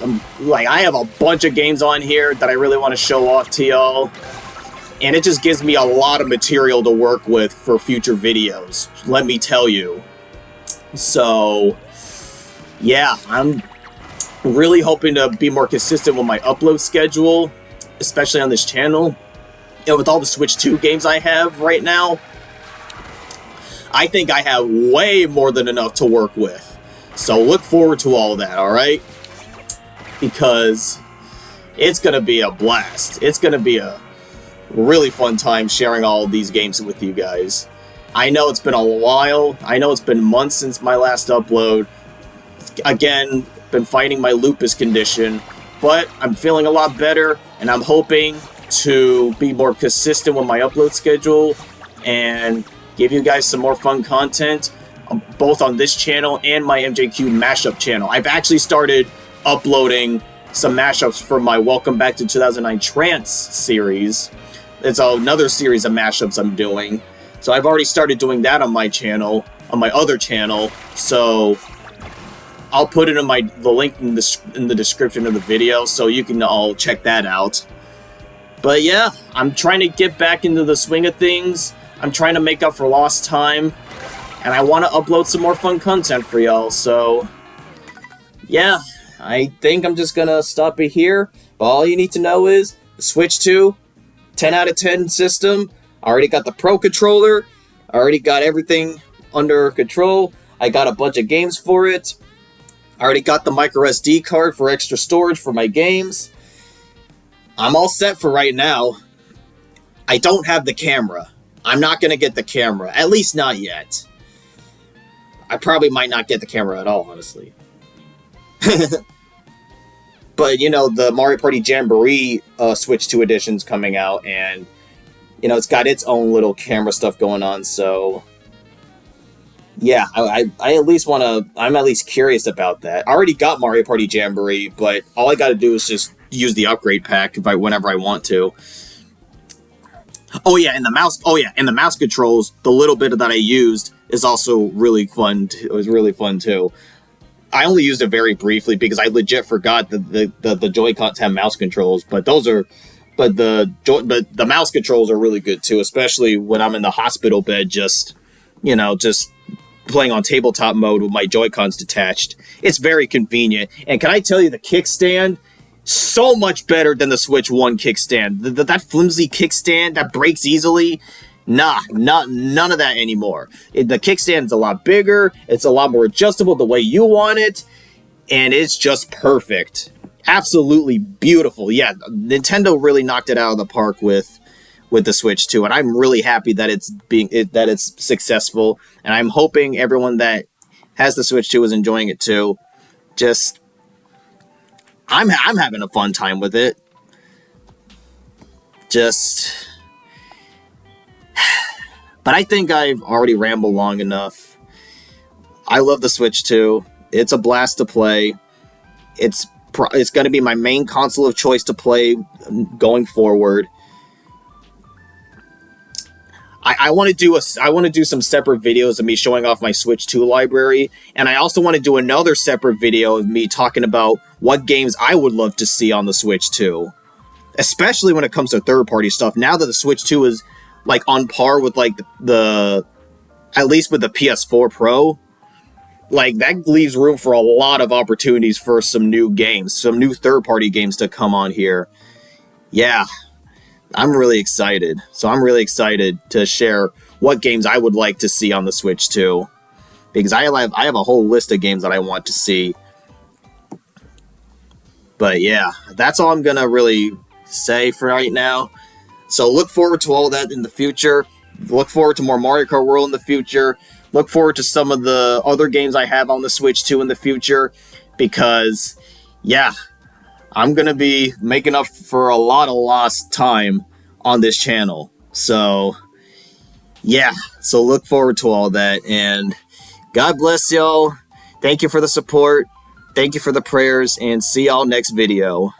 I have a bunch of games on here that I really want to show off to y'all. And it just gives me a lot of material to work with for future videos, let me tell you. So, yeah, I'm really hoping to be more consistent with my upload schedule, especially on this channel. And with all the Switch 2 games I have right now, I think I have way more than enough to work with. So look forward to all that, alright? Because it's going to be a blast. It's going to be a really fun time sharing all of these games with you guys. I know it's been a while. I know it's been months since my last upload. Again, been fighting my lupus condition, but I'm feeling a lot better, and I'm hoping to be more consistent with my upload schedule and give you guys some more fun content, both on this channel and my MJQ mashup channel. I've actually started uploading some mashups for my Welcome Back to 2009 Trance series. It's another series of mashups I'm doing. So I've already started doing that on my channel, on my other channel. So I'll put it in the link in the description of the video, so you can all check that out. But yeah, I'm trying to get back into the swing of things. I'm trying to make up for lost time, and I want to upload some more fun content for y'all. So yeah, I think I'm just gonna stop it here. But all you need to know is the Switch 2, 10 out of 10 system. I already got the Pro controller. I already got everything under control. I got a bunch of games for it. I already got the micro SD card for extra storage for my games. I'm all set for right now. I don't have the camera. I'm not going to get the camera. At least not yet. I probably might not get the camera at all, honestly. But, the Mario Party Jamboree Switch 2 edition's coming out, and, it's got its own little camera stuff going on, so Yeah, I at least want to. I'm at least curious about that. I already got Mario Party Jamboree, but all I got to do is just use the upgrade pack whenever I want to. Oh yeah, and the mouse. Oh yeah, and the mouse controls. The little bit that I used is also really fun. It was really fun too. I only used it very briefly because I legit forgot that the Joy-Cons have mouse controls, but the mouse controls are really good too, especially when I'm in the hospital bed, just playing on tabletop mode with my Joy-Cons detached. It's very convenient. And can I tell you, the kickstand, so much better than the Switch 1 kickstand. That flimsy kickstand that breaks easily, none of that anymore. The kickstand's a lot bigger, it's a lot more adjustable the way you want it, and it's just perfect. Absolutely beautiful. Yeah, Nintendo really knocked it out of the park with the Switch 2, and I'm really happy that it's successful, and I'm hoping everyone that has the Switch 2 is enjoying it too. Just I'm having a fun time with it. But I think I've already rambled long enough. I love the Switch 2. It's a blast to play. It's going to be my main console of choice to play going forward. I want to do some separate videos of me showing off my Switch 2 library, and I also want to do another separate video of me talking about what games I would love to see on the Switch 2, especially when it comes to third-party stuff. Now that the Switch 2 is like on par with like the at least with the PS4 Pro, like that leaves room for a lot of opportunities for some new games, some new third-party games to come on here. Yeah. I'm really excited. So I'm really excited to share what games I would like to see on the Switch 2. Because I have a whole list of games that I want to see. But yeah, that's all I'm going to really say for right now. So look forward to all that in the future. Look forward to more Mario Kart World in the future. Look forward to some of the other games I have on the Switch 2 in the future. Because, yeah, I'm going to be making up for a lot of lost time on this channel. So, yeah. So look forward to all that. And God bless y'all. Thank you for the support. Thank you for the prayers. And see y'all next video.